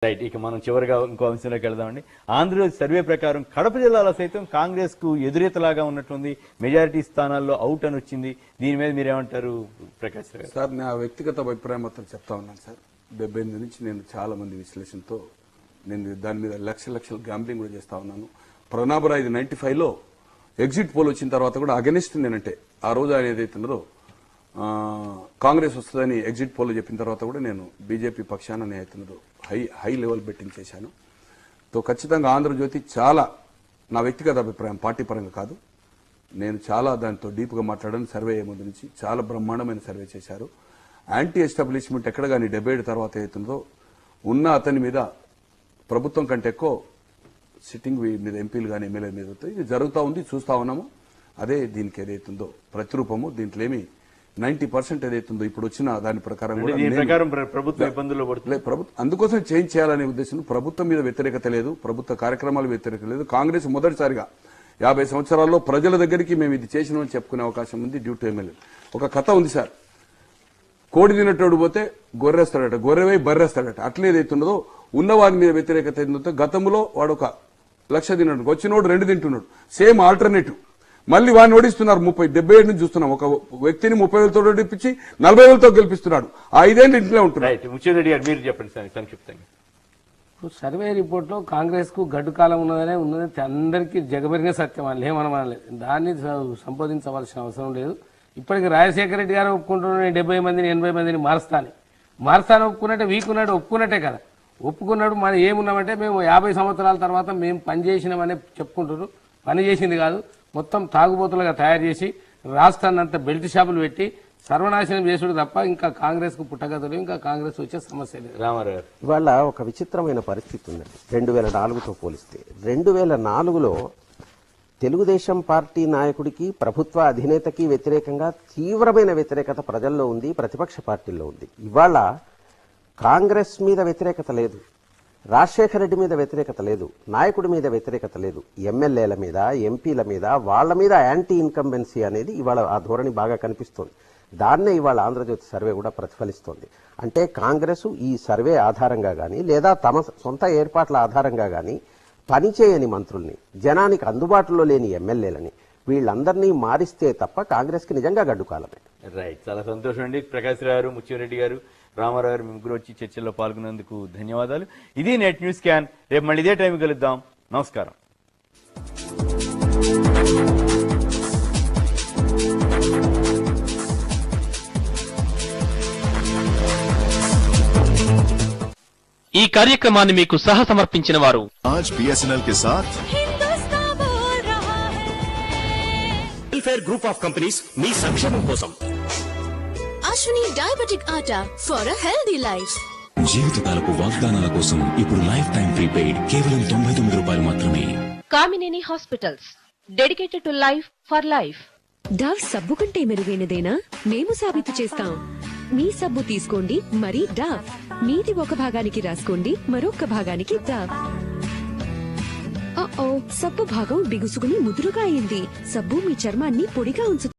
Right. ఇక మనం చివరిగా ఇంకో అంశంలోకి వెళ్దామండి. ఆంధ్రప్రదేశ్ సర్వే ప్రకారం కడప జిల్లాలో సైతం కాంగ్రెస్ కు ఎదురీతలాగా ఉన్నట్టుంది. మెజారిటీ స్థానాల్లో అవుట్ అని వచ్చింది. దీని మీద మీరేమంటారు ప్రకాష్ రావు? సార్, నా వ్యక్తిగత అభిప్రాయం మొత్తం చెప్తా ఉన్నాను సార్. 78 నుంచి నేను చాలా మంది విశ్లేషణతో నేను దాని మీద లక్షల గ్యాంబ్లింగ్ కూడా చేస్తా ఉన్నాను. ప్రణాబరాయ్ 95లో ఎగ్జిట్ పోల్ వచ్చిన తర్వాత కూడా అగెనిస్ట్ నేనంటే ఆ రోజు ఆయన ఏదైతున్నదో కాంగ్రెస్ వస్తుందని ఎగ్జిట్ పోల్ చెప్పిన తర్వాత కూడా నేను బీజేపీ పక్షాన అవుతున్నదో హై లెవెల్ బెట్టింగ్ చేశాను. ఖచ్చితంగా ఆంధ్రజ్యోతి చాలా, నా వ్యక్తిగత అభిప్రాయం పార్టీ పరంగా కాదు, నేను చాలా దాంతో డీప్గా మాట్లాడాను. సర్వే ముందు నుంచి చాలా బ్రహ్మాండమైన సర్వే చేశారు. యాంటీ ఎస్టాబ్లిష్మెంట్ ఎక్కడ కానీ 77 తర్వాత అవుతుందో ఉన్న అతని మీద ప్రభుత్వం కంటే ఎక్కువ సిట్టింగ్ మీద ఎంపీలు కానీ ఎమ్మెల్యే మీద ఇది జరుగుతూ ఉంది, చూస్తా ఉన్నాము. అదే దీనికి ఏదైతుందో ప్రతిరూపము. దీంట్లో ఏమి 90% ఏదైతుందో ఇప్పుడు వచ్చిన దాని ప్రకారం అందుకోసం చేంజ్ చేయాలనే ఉద్దేశం. ప్రభుత్వం మీద వ్యతిరేకత లేదు, ప్రభుత్వ కార్యక్రమాలు వ్యతిరేకత లేదు. కాంగ్రెస్ మొదటిసారిగా 50 సంవత్సరాల్లో ప్రజల దగ్గరికి మేము ఇది చేసినామని చెప్పుకునే అవకాశం ఉంది. డ్యూ టు ఎమ్మెల్యే ఒక కథ ఉంది సార్. కోడి తినటోడు పోతే గొర్రెస్తాడట, గొర్రెవై బర్రెస్తాడట. అట్లా ఏదైతున్నదో ఉన్నవారి మీద వ్యతిరేకత ఏంటంటే గతంలో వాడు 1,00,000 తిన్నాడు, వచ్చినోడు 2 తింటున్నాడు. Same alternative. మళ్ళీ వాడిని ఓడిస్తున్నారు. 77 నుంచి చూస్తున్నాం. ఒక వ్యక్తిని 30,000తో ఓడిపించి 40,000తో గెలిపిస్తున్నాడు. ఆ 5 ఏళ్ళు ఇంట్లో ఉంటున్నారు. ముచ్చిరెడ్డి గారు మీరు చెప్పండి సంక్షిప్తంగా. ఇప్పుడు సర్వే రిపోర్ట్ లో కాంగ్రెస్ కు గడ్డు కాలం ఉన్నది అందరికీ జగబెరిగిన సత్యం. వాళ్ళు ఏమనలేదు, దాన్ని సంబోధించవలసిన అవసరం లేదు. ఇప్పటికి రాజశేఖర రెడ్డి గారు ఒప్పుకుంటున్నాడు 70 మందిని 80 మందిని మారుస్తాను ఒప్పుకున్నట్టే, వీకున్నాడు ఒప్పుకున్నట్టే కదా. ఒప్పుకున్నాడు. మనం ఏమున్నామంటే మేము 50 సంవత్సరాల తర్వాత మేము పనిచేసినామనే చెప్పుకుంటున్నారు. పని చేసింది కాదు, మొత్తం తాగుబోతులుగా తయారు చేసి రాష్ట్రాన్ని అంతా బెల్ట్ షాపులు పెట్టి సర్వనాశనం చేసుడు తప్ప ఇంకా కాంగ్రెస్ కు పుట్టగతులు, ఇంకా కాంగ్రెస్ వచ్చే సమస్య లేదు. రామారావు, ఇవాళ ఒక విచిత్రమైన పరిస్థితి ఉందండి. 2004తో పోలిస్తే 2004లో తెలుగుదేశం పార్టీ నాయకుడికి, ప్రభుత్వ అధినేతకి వ్యతిరేకంగా తీవ్రమైన వ్యతిరేకత ప్రజల్లో ఉంది, ప్రతిపక్ష పార్టీల్లో ఉంది. ఇవాళ కాంగ్రెస్ మీద వ్యతిరేకత లేదు, రాజశేఖర రెడ్డి మీద వ్యతిరేకత లేదు, నాయకుడి మీద వ్యతిరేకత లేదు. ఎమ్మెల్యేల మీద, ఎంపీల మీద, వాళ్ల మీద యాంటీ ఇన్కంబెన్సీ అనేది ఇవాళ ఆ ధోరణి బాగా కనిపిస్తోంది. దాన్నే ఇవాళ ఆంధ్రజ్యోతి సర్వే కూడా ప్రతిఫలిస్తోంది. అంటే కాంగ్రెస్ ఈ సర్వే ఆధారంగా కానీ లేదా తమ సొంత ఏర్పాట్ల ఆధారంగా కానీ పనిచేయని మంత్రుల్ని, జనానికి అందుబాటులో లేని ఎమ్మెల్యేలని, వీళ్ళందరినీ మారిస్తే తప్ప కాంగ్రెస్ కి నిజంగా గడ్డుకాలమే. రైట్. చాలా సంతోషం అండి. ప్రకాష్ రావు గారు, ముచ్చిరెడ్డి గారు, రామారావు గారు, ముగ్గురు వచ్చి చర్చల్లో పాల్గొన్నందుకు ధన్యవాదాలు. ఇది నెట్ న్యూస్ క్యాన్. రేపు మళ్ళీ ఇదే టైం కలుద్దాం. నమస్కారం. ఈ కార్యక్రమాన్ని మీకు సహ సమర్పించిన వారు आज BSNL के साथ వెల్ఫేర్ గ్రూప్ ఆఫ్ కంపెనీస్ మీ సంక్షేమం కోసం. Ashwini diabetic atta for a healthy life. జీవితకాలపు వాగ్దానాల కోసం ఇప్పుడు లైఫ్ టైం ప్రీపెయిడ్ కేవలం 99 రూపాయలు మాత్రమే. Kamineni hospitals, dedicated to life for life. Dove సబ్బు కంటే మెరుగైనదేనా మేము సాబితు చేస్తాం. మీ సబ్బు తీసుకోండి, మరి డవ్ మీది ఒక భాగానికి రాసుకోండి, మరొక భాగానికి డవ్. సబ్బు భాగం బిగుసుకుని ముదురుగా అయింది. సబ్బు మీ చర్మాన్ని పొడిగా ఉంచుతుంది.